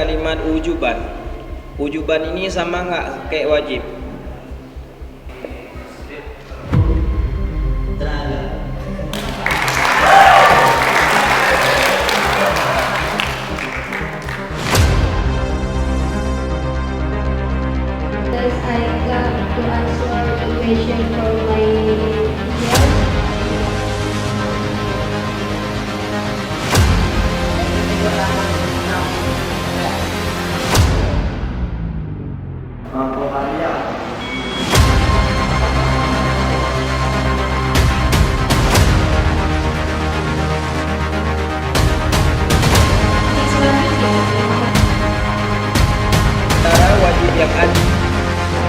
kalimat ujuban. Ujuban ini sama nggak kayak wajib? Thus, I got to answer the question for my teacher. Cara wajib yang ada.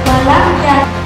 Walang